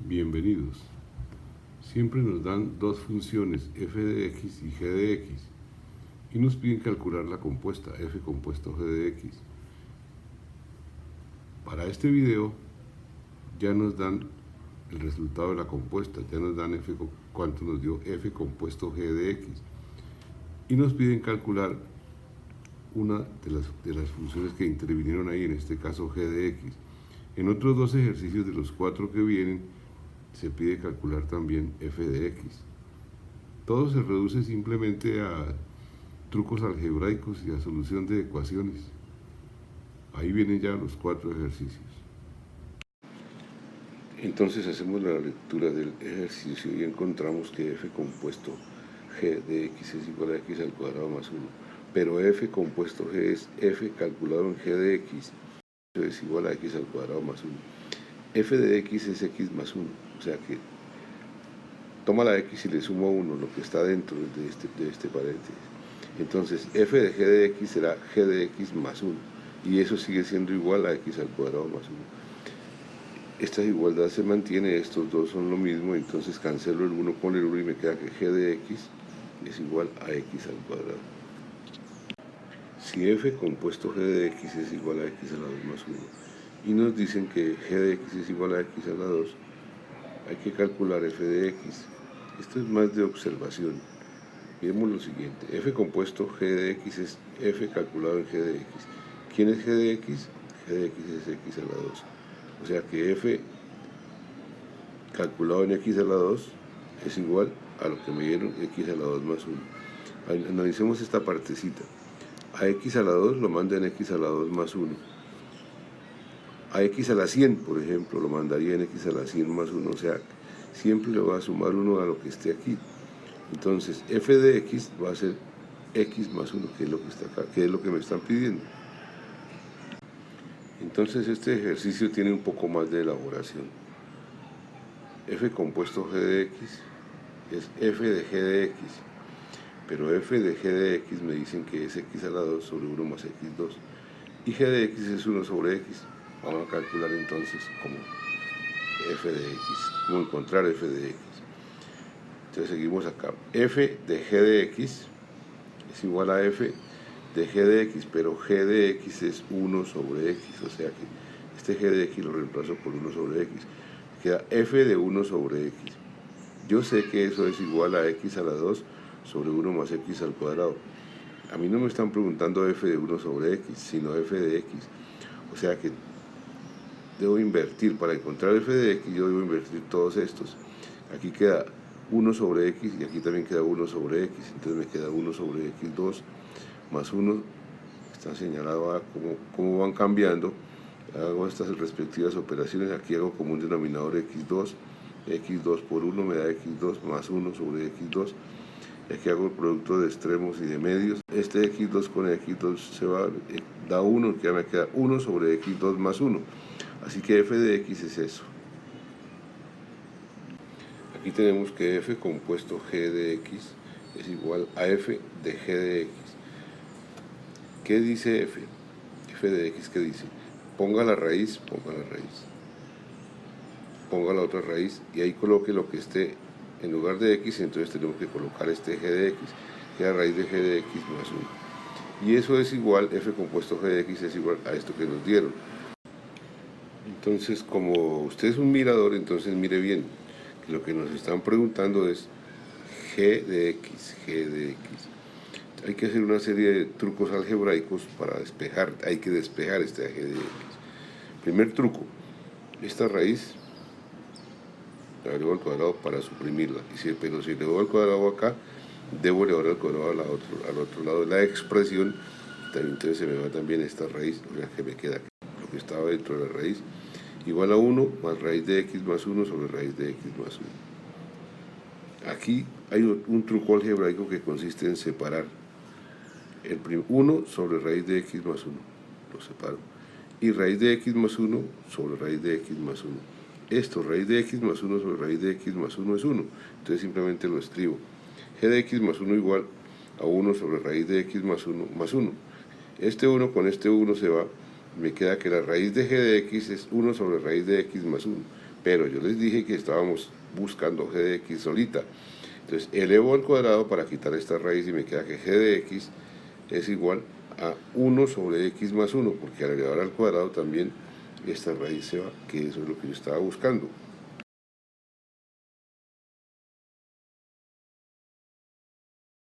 Bienvenidos. Siempre nos dan dos funciones, f de x y g de x, y nos piden calcular la compuesta, f compuesto g de x. Para este video ya nos dan el resultado de la compuesta, ya nos dan cuánto nos dio f compuesto g de x, y nos piden calcular una de las funciones que intervinieron ahí, en este caso g de x. En otros dos ejercicios de los 4 que vienen, se pide calcular también f de x. Todo se reduce simplemente a trucos algebraicos y a solución de ecuaciones. Ahí vienen ya los 4 ejercicios. Entonces hacemos la lectura del ejercicio y encontramos que f compuesto g de x es igual a x al cuadrado más 1. Pero f compuesto g es f calculado en g de x, eso es igual a x al cuadrado más 1. F de x es x más 1, o sea que toma la x y le suma 1, lo que está dentro de este paréntesis. Entonces f de g de x será g de x más 1, y eso sigue siendo igual a x al cuadrado más 1. Esta igualdad se mantiene, estos dos son lo mismo, entonces cancelo el 1 con el 1 y me queda que g de x es igual a x al cuadrado. Si f compuesto g de x es igual a x a la 2 más 1, y nos dicen que g de x es igual a x a la 2, hay que calcular f de x. Esto es más de observación. Miremos lo siguiente, f compuesto g de x es f calculado en g de x. ¿Quién es g de x? G de x es x a la 2. O sea que f calculado en x a la 2 es igual a lo que me dieron x a la 2 más 1. Analicemos esta partecita. A x a la 2 lo manda en x a la 2 más 1. A x a la 100, por ejemplo, lo mandaría en x a la 100 más 1, o sea, siempre le va a sumar 1 a lo que esté aquí. Entonces, f de x va a ser x más 1, que es lo que está acá, que es lo que me están pidiendo. Entonces, este ejercicio tiene un poco más de elaboración. F compuesto g de x es f de g de x, pero f de g de x me dicen que es x a la 2 sobre 1 más x2, y g de x es 1 sobre x. Vamos a calcular entonces como f de x, cómo encontrar f de x. Entonces seguimos acá. F de g de x es igual a f de g de x, pero g de x es 1 sobre x, o sea que este g de x lo reemplazo por 1 sobre x. Queda f de 1 sobre x. Yo sé que eso es igual a x a la 2 sobre 1 más x al cuadrado. A mí no me están preguntando f de 1 sobre x, sino f de x. O sea que debo invertir, para encontrar f de x, yo debo invertir todos estos. Aquí queda 1 sobre x y aquí también queda 1 sobre x, entonces me queda 1 sobre x2 más 1, está señalado a cómo van cambiando. Hago estas respectivas operaciones, aquí hago como un denominador x2, x2 por 1 me da x2 más 1 sobre x2, y aquí hago el producto de extremos y de medios. Este x2 con x2 se va, da 1, que ya me queda 1 sobre x2 más 1. Así que f de x es eso. Aquí tenemos que f compuesto g de x es igual a f de g de x. ¿Qué dice f? F de x, ¿qué dice? Ponga la raíz, ponga la otra raíz y ahí coloque lo que esté en lugar de x, entonces tenemos que colocar este g de x, que es la raíz de g de x más 1. Y eso es igual, f compuesto g de x es igual a esto que nos dieron. Entonces, como usted es un mirador, entonces mire bien, que lo que nos están preguntando es g de x, Hay que hacer una serie de trucos algebraicos para despejar, hay que despejar este g de x. Primer truco, esta raíz la agrego al cuadrado para suprimirla, pero si le doy al cuadrado acá, debo elevar al cuadrado al otro lado de la expresión, entonces se me va también esta raíz, o sea que me queda lo que estaba dentro de la raíz, igual a 1 más raíz de x más 1 sobre raíz de x más 1. Aquí hay un truco algebraico que consiste en separar el 1 sobre raíz de x más 1, lo separo, y raíz de x más 1 sobre raíz de x más 1. Esto, raíz de x más 1 sobre raíz de x más 1 es 1, entonces simplemente lo escribo. G de x más 1 igual a 1 sobre raíz de x más 1 más 1. Este 1 con este 1 se va, me queda que la raíz de g de x es 1 sobre raíz de x más 1. pero yo les dije que estábamos buscando g de x solita. Entonces elevo al cuadrado para quitar esta raíz y me queda que g de x es igual a 1 sobre x más 1, porque al elevar al cuadrado también esta raíz se va, que eso es lo que yo estaba buscando.